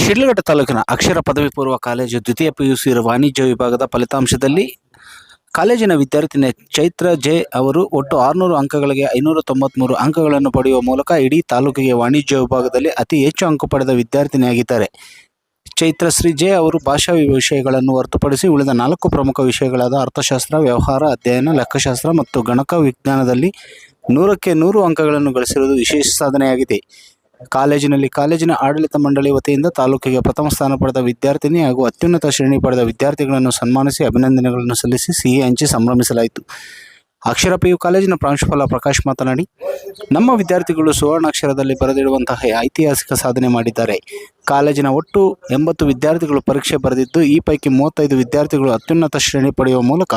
ಶಿಡ್ಲಘಟ್ಟ ತಾಲೂಕಿನ ಅಕ್ಷರ ಪದವಿ ಪೂರ್ವ ಕಾಲೇಜು ದ್ವಿತೀಯ ಪಿಯುಸಿ ವಾಣಿಜ್ಯ ವಿಭಾಗದ ಫಲಿತಾಂಶದಲ್ಲಿ ಕಾಲೇಜಿನ ವಿದ್ಯಾರ್ಥಿನಿ ಚೈತ್ರ ಜೆ ಅವರು ಒಟ್ಟು 600 ಅಂಕಗಳಿಗೆ 593 ಅಂಕಗಳನ್ನು ಪಡೆಯುವ ಮೂಲಕ ಇಡೀ ತಾಲೂಕಿಗೆ ವಾಣಿಜ್ಯ ವಿಭಾಗದಲ್ಲಿ ಅತಿ ಹೆಚ್ಚು ಅಂಕ ಪಡೆದ ವಿದ್ಯಾರ್ಥಿನಿಯಾಗಿದ್ದಾರೆ. ಚೈತ್ರ ಶ್ರೀ ಜೆ ಅವರು ಭಾಷಾ ವಿಷಯಗಳನ್ನು ಹೊರತುಪಡಿಸಿ ಉಳಿದ 4 ಪ್ರಮುಖ ವಿಷಯಗಳಾದ ಅರ್ಥಶಾಸ್ತ್ರ, ವ್ಯವಹಾರ ಅಧ್ಯಯನ, ಲೆಕ್ಕಶಾಸ್ತ್ರ ಮತ್ತು ಗಣಕ ವಿಜ್ಞಾನದಲ್ಲಿ 100ಕ್ಕೆ 100 ಅಂಕಗಳನ್ನು ಗಳಿಸಿರುವುದು ವಿಶೇಷ ಸಾಧನೆಯಾಗಿದೆ. ಕಾಲೇಜಿನ ಆಡಳಿತ ಮಂಡಳಿ ವತಿಯಿಂದ ತಾಲೂಕಿಗೆ ಪ್ರಥಮ ಸ್ಥಾನ ಪಡೆದ ವಿದ್ಯಾರ್ಥಿನಿ ಹಾಗೂ ಅತ್ಯುನ್ನತ ಶ್ರೇಣಿ ಪಡೆದ ವಿದ್ಯಾರ್ಥಿಗಳನ್ನು ಸನ್ಮಾನಿಸಿ ಅಭಿನಂದನೆಗಳನ್ನು ಸಲ್ಲಿಸಿ ಸಿಹಿ ಹಂಚಿ ಸಂಭ್ರಮಿಸಲಾಯಿತು. ಅಕ್ಷರ ಪಿಯು ಕಾಲೇಜಿನ ಪ್ರಾಂಶುಪಾಲ ಪ್ರಕಾಶ್ ಮಾತನಾಡಿ, ನಮ್ಮ ವಿದ್ಯಾರ್ಥಿಗಳು ಸುವರ್ಣಾಕ್ಷರದಲ್ಲಿ ಬರೆದಿಡುವಂತಹ ಐತಿಹಾಸಿಕ ಸಾಧನೆ ಮಾಡಿದ್ದಾರೆ. ಕಾಲೇಜಿನ ಒಟ್ಟು 80 ವಿದ್ಯಾರ್ಥಿಗಳು ಪರೀಕ್ಷೆ ಬರೆದಿದ್ದು, ಈ ಪೈಕಿ 35 ವಿದ್ಯಾರ್ಥಿಗಳು ಅತ್ಯುನ್ನತ ಶ್ರೇಣಿ ಪಡೆಯುವ ಮೂಲಕ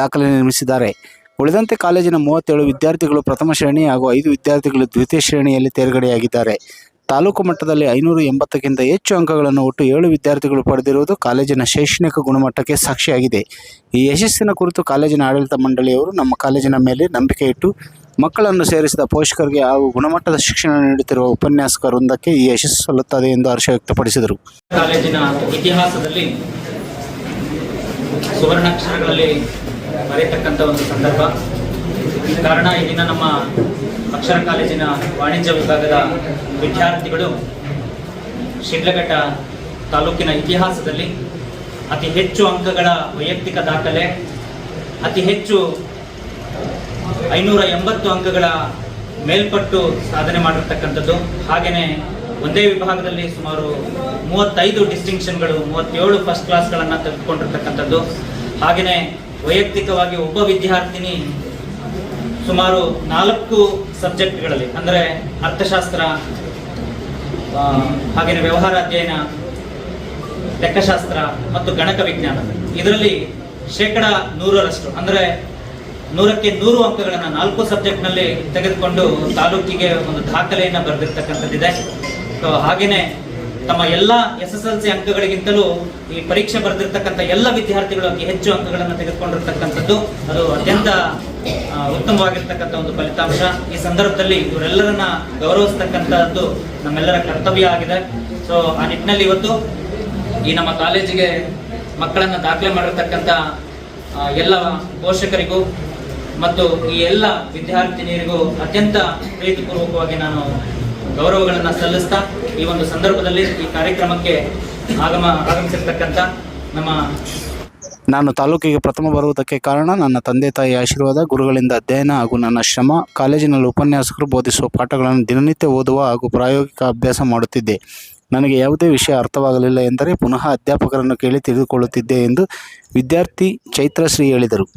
ದಾಖಲೆ ನಿರ್ಮಿಸಿದ್ದಾರೆ. ಉಳಿದಂತೆ ಕಾಲೇಜಿನ 37 ವಿದ್ಯಾರ್ಥಿಗಳು ಪ್ರಥಮ ಶ್ರೇಣಿ ಹಾಗೂ 5 ವಿದ್ಯಾರ್ಥಿಗಳು ದ್ವಿತೀಯ ಶ್ರೇಣಿಯಲ್ಲಿ ತೇರ್ಗಡೆಯಾಗಿದ್ದಾರೆ. ತಾಲೂಕು ಮಟ್ಟದಲ್ಲಿ 580ಕ್ಕಿಂತ ಹೆಚ್ಚು ಅಂಕಗಳನ್ನು ಒಟ್ಟು 7 ವಿದ್ಯಾರ್ಥಿಗಳು ಪಡೆದಿರುವುದು ಕಾಲೇಜಿನ ಶೈಕ್ಷಣಿಕ ಗುಣಮಟ್ಟಕ್ಕೆ ಸಾಕ್ಷಿಯಾಗಿದೆ. ಈ ಯಶಸ್ಸಿನ ಕುರಿತು ಕಾಲೇಜಿನ ಆಡಳಿತ ಮಂಡಳಿಯವರು ನಮ್ಮ ಕಾಲೇಜಿನ ಮೇಲೆ ನಂಬಿಕೆ ಇಟ್ಟು ಮಕ್ಕಳನ್ನು ಸೇರಿಸಿದ ಪೋಷಕರಿಗೆ ಹಾಗೂ ಗುಣಮಟ್ಟದ ಶಿಕ್ಷಣ ನೀಡುತ್ತಿರುವ ಉಪನ್ಯಾಸಕ ವೃಂದಕ್ಕೆ ಈ ಯಶಸ್ಸು ಸಲ್ಲುತ್ತದೆ ಎಂದು ಹರ್ಷ ವ್ಯಕ್ತಪಡಿಸಿದರು. ಕಾಲೇಜಿನ ಇತಿಹಾಸದಲ್ಲಿ ಸುವರ್ಣಾಕ್ಷರಗಳಲ್ಲಿ ಬರೆಯತಕ್ಕಂಥ ಒಂದು ಸಂದರ್ಭ. ಕಾರಣ, ಈ ದಿನ ನಮ್ಮ ಅಕ್ಷರ ಕಾಲೇಜಿನ ವಾಣಿಜ್ಯ ವಿಭಾಗದ ವಿದ್ಯಾರ್ಥಿಗಳು ಶಿಡ್ಲಘಟ್ಟ ತಾಲೂಕಿನ ಇತಿಹಾಸದಲ್ಲಿ ಅತಿ ಹೆಚ್ಚು ಅಂಕಗಳ ವೈಯಕ್ತಿಕ ದಾಖಲೆ, ಅತಿ ಹೆಚ್ಚು 580 ಅಂಕಗಳ ಮೇಲ್ಪಟ್ಟು ಸಾಧನೆ ಮಾಡಿರ್ತಕ್ಕಂಥದ್ದು. ಹಾಗೆಯೇ ಒಂದೇ ವಿಭಾಗದಲ್ಲಿ ಸುಮಾರು 35 ಡಿಸ್ಟಿಂಕ್ಷನ್ಗಳು, 37 ಫಸ್ಟ್ ಕ್ಲಾಸ್ಗಳನ್ನು ತೆಗೆದುಕೊಂಡಿರ್ತಕ್ಕಂಥದ್ದು. ಹಾಗೆಯೇ ವೈಯಕ್ತಿಕವಾಗಿ ಒಬ್ಬ ವಿದ್ಯಾರ್ಥಿನಿ ಸುಮಾರು 4 ಸಬ್ಜೆಕ್ಟ್ಗಳಲ್ಲಿ, ಅಂದರೆ ಅರ್ಥಶಾಸ್ತ್ರ, ಹಾಗೆಯೇ ವ್ಯವಹಾರ ಅಧ್ಯಯನ, ಲೆಕ್ಕಶಾಸ್ತ್ರ ಮತ್ತು ಗಣಕ ವಿಜ್ಞಾನ, ಇದರಲ್ಲಿ 100% ಅಂದರೆ 100ಕ್ಕೆ 100 ಅಂಕಗಳನ್ನು 4 ಸಬ್ಜೆಕ್ಟ್ನಲ್ಲಿ ತೆಗೆದುಕೊಂಡು ತಾಲೂಕಿಗೆ ಒಂದು ದಾಖಲೆಯನ್ನು ಬರೆದಿರ್ತಕ್ಕಂಥದ್ದಿದೆ. ಹಾಗೆಯೇ ತಮ್ಮ ಎಲ್ಲ SSLC ಅಂಕಗಳಿಗಿಂತಲೂ ಈ ಪರೀಕ್ಷೆ ಬರೆದಿರ್ತಕ್ಕಂಥ ಎಲ್ಲ ವಿದ್ಯಾರ್ಥಿಗಳು ಅತಿ ಹೆಚ್ಚು ಅಂಕಗಳನ್ನು ತೆಗೆದುಕೊಂಡಿರ್ತಕ್ಕಂಥದ್ದು, ಅದು ಅತ್ಯಂತ ಉತ್ತಮವಾಗಿರ್ತಕ್ಕಂಥ ಒಂದು ಫಲಿತಾಂಶ. ಈ ಸಂದರ್ಭದಲ್ಲಿ ಇವರೆಲ್ಲರನ್ನ ಗೌರವಿಸ್ತಕ್ಕಂಥದ್ದು ನಮ್ಮೆಲ್ಲರ ಕರ್ತವ್ಯ ಆಗಿದೆ. ಸೊ ಆ ನಿಟ್ಟಿನಲ್ಲಿ ಇವತ್ತು ಈ ನಮ್ಮ ಕಾಲೇಜಿಗೆ ಮಕ್ಕಳನ್ನು ದಾಖಲೆ ಮಾಡಿರ್ತಕ್ಕಂಥ ಎಲ್ಲ ಪೋಷಕರಿಗೂ ಮತ್ತು ಈ ಎಲ್ಲ ವಿದ್ಯಾರ್ಥಿನಿಯರಿಗೂ ಅತ್ಯಂತ ಪ್ರೀತಿಪೂರ್ವಕವಾಗಿ ನಾನು ಗೌರವಗಳನ್ನು ಸಲ್ಲಿಸ್ತಾ, ಈ ಒಂದು ಸಂದರ್ಭದಲ್ಲಿ ಈ ಕಾರ್ಯಕ್ರಮಕ್ಕೆ ಆಗಮಿಸಿರ್ತಕ್ಕಂಥ ನಾನು ತಾಲೂಕಿಗೆ ಪ್ರಥಮ ಬರುವುದಕ್ಕೆ ಕಾರಣ ನನ್ನ ತಂದೆ ತಾಯಿ ಆಶೀರ್ವಾದ, ಗುರುಗಳಿಂದ ಅಧ್ಯಯನ ಹಾಗೂ ನನ್ನ ಶ್ರಮ. ಕಾಲೇಜಿನಲ್ಲಿ ಉಪನ್ಯಾಸಕರು ಬೋಧಿಸುವ ಪಾಠಗಳನ್ನು ದಿನನಿತ್ಯ ಓದುವ ಹಾಗೂ ಪ್ರಾಯೋಗಿಕ ಅಭ್ಯಾಸ ಮಾಡುತ್ತಿದ್ದೆ. ನನಗೆ ಯಾವುದೇ ವಿಷಯ ಅರ್ಥವಾಗಲಿಲ್ಲ ಎಂದರೆ ಪುನಃ ಅಧ್ಯಾಪಕರನ್ನು ಕೇಳಿ ತಿಳಿದುಕೊಳ್ಳುತ್ತಿದ್ದೆ ಎಂದು ವಿದ್ಯಾರ್ಥಿ ಚೈತ್ರಶ್ರೀ ಹೇಳಿದರು.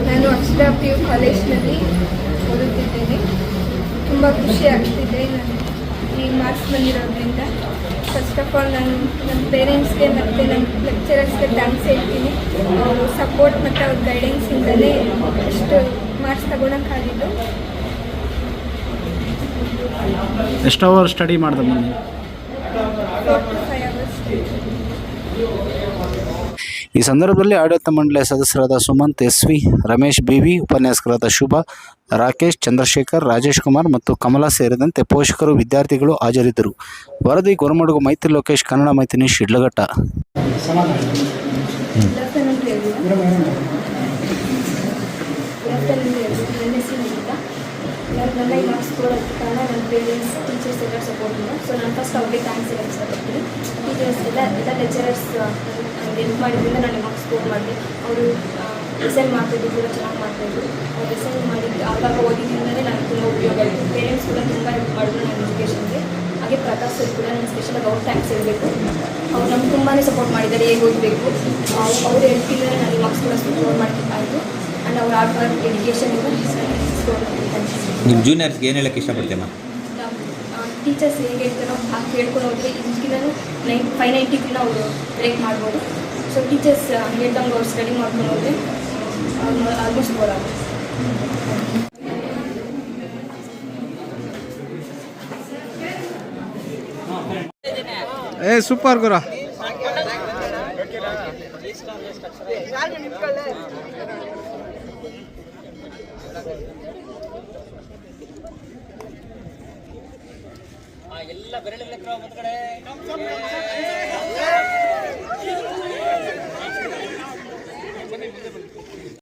ನಾನು ಅಕ್ಷರ ಪಿಯು ಕಾಲೇಜಿನಲ್ಲಿ ಓದುತ್ತಿದ್ದೇನೆ. ತುಂಬ ಖುಷಿ ಆಗ್ತಿದೆ ನಾನು ಈ ಮಾರ್ಕ್ಸ್ ಬಂದಿರೋದ್ರಿಂದ. ಫಸ್ಟ್ ಆಫ್ ಆಲ್ ನಾನು ನನ್ನ ಪೇರೆಂಟ್ಸ್ಗೆ ಮತ್ತು ನನ್ನ ಲೆಕ್ಚರರ್ಸ್ಗೆ ಥ್ಯಾಂಕ್ಸ್ ಹೇಳ್ತೀನಿ. ಅವರು ಸಪೋರ್ಟ್ ಮತ್ತು ಅವ್ರ ಗೈಡೆನ್ಸಿಂದಲೇ ಅಷ್ಟು ಮಾರ್ಕ್ಸ್ ತಗೊಳಕ್ಕಾಗಿದ್ದು. ಎಷ್ಟು ಅವರ್ ಸ್ಟಡಿ ಮಾಡಿದೆ? 4 to 5 hours. ಈ ಸಂದರ್ಭದಲ್ಲಿ ಆಡಳಿತ ಮಂಡಳಿಯ ಸದಸ್ಯರಾದ ಸುಮಂತ್ ಎಸ್ವಿ, ರಮೇಶ್ ಬಿವಿ, ಉಪನ್ಯಾಸಕರಾದ ಶುಭ, ರಾಕೇಶ್, ಚಂದ್ರಶೇಖರ್, ರಾಜೇಶ್ ಕುಮಾರ್ ಮತ್ತು ಕಮಲಾ ಸೇರಿದಂತೆ ಪೋಷಕರು, ವಿದ್ಯಾರ್ಥಿಗಳು ಹಾಜರಿದ್ದರು. ವರದಿ ಗೊರಮಡುಗು ಮೈತ್ರಿ ಲೋಕೇಶ್, ಕನ್ನಡ ಮೈತ್ರಿ ಶಿಡ್ಲಘಟ್ಟ. ನನ್ನ ಈ ಮಾರ್ಕ್ಸ್ ಕೊಡೋದಕ್ಕೆ ಕಾರಣ ನನ್ನ ಪೇರೆಂಟ್ಸ್, ಟೀಚರ್ಸ್ ಎಲ್ಲ ಸಪೋರ್ಟ್ ಮಾಡಿ. ಸೊ ನಾನು ಫಸ್ಟ್ ಅವ್ರಿಗೆ ಥ್ಯಾಂಕ್ಸ್ ಹೇಳಕ್ಕೆ ಇಷ್ಟಪಡ್ತೀನಿ. ಟೀಚರ್ಸ್ ಎಲ್ಲ ಲೆಕ್ಚರರ್ಸ್ ಹೆಲ್ಪ್ ಮಾಡಿದ್ರಿಂದ ನಾನು ಮಾರ್ಕ್ಸ್ ಸ್ಕೋರ್ ಮಾಡಿದೆ. ಅವರು ರಿಸೈನ್ ಮಾಡ್ತಿದ್ದು ಕೂಡ ಚೆನ್ನಾಗಿ ಮಾಡ್ತಾಯಿದ್ರು. ಅವ್ರು ರಿಸೈನ್ ಮಾಡಿದ್ದು ಆಗಾಗ ಓದಿದ್ದಿಂದಲೇ ನನಗೆ ತುಂಬ ಉಪಯೋಗ ಆಯಿತು. ಪೇರೆಂಟ್ಸ್ ಕೂಡ ತುಂಬ ಹೆಲ್ಪ್ ಮಾಡಿದ್ರು ನನ್ನ ಎಜುಕೇಷನ್ಗೆ. ಹಾಗೆ ಪ್ರಕಾಶ್ ಸರ್ ಕೂಡ ನಾನು ಸ್ಪೆಷಲಾಗಿ ಅವ್ರು ಥ್ಯಾಂಕ್ಸ್ ಹೇಳಬೇಕು. ಅವ್ರು ನಮ್ಗೆ ತುಂಬಾ ಸಪೋರ್ಟ್ ಮಾಡಿದ್ದಾರೆ, ಹೇಗೆ ಓದಬೇಕು. ಅವ್ರು ಹೇಳ್ತಿದ್ದಾರೆ ನನಗೆ ಮಾರ್ಕ್ಸ್ ಕೂಡ ಸ್ಕೋರ್ ಮಾಡಬೇಕಾಯಿತು. ಆ್ಯಂಡ್ ಅವ್ರ ಹಾರ್ಡ್ ವರ್ಕ್, ಡೆಡಿಕೇಷನ್ ಸ್ಕೋರ್ ನಿಮ್ಮ ಜೂನಿಯರ್ಸ್ಗೆ ಏನು ಹೇಳೋಕ್ಕೆ ಇಷ್ಟಪಡ್ತೀಯಮ್ಮ? ಟೀಚರ್ಸ್ ಹೇಗೆ ಹೇಳ್ತಾರೋ ಹಾಗೆ ಕೇಳ್ಕೊಂಡು ಹೋದರೆ ಇದಕ್ಕಿಂತಲೂ 590 ಅವರು ಬ್ರೇಕ್ ಮಾಡ್ಬೋದು. ಸೊ ಟೀಚರ್ಸ್ ಹೇಳ್ದಂಗೆ ಅವ್ರು ಸ್ಟಡಿ ಮಾಡ್ಕೊಂಡು ಹೋದರೆ ಆಲ್ಮೋಸ್ಟ್ ಬೋರ್ ಆಗುತ್ತೆ. ಸೂಪರ್ ಗುರು. ಎಲ್ಲ ಬೆರಳುಗಳ ಹತ್ರ ಒಂದು ಕಡೆ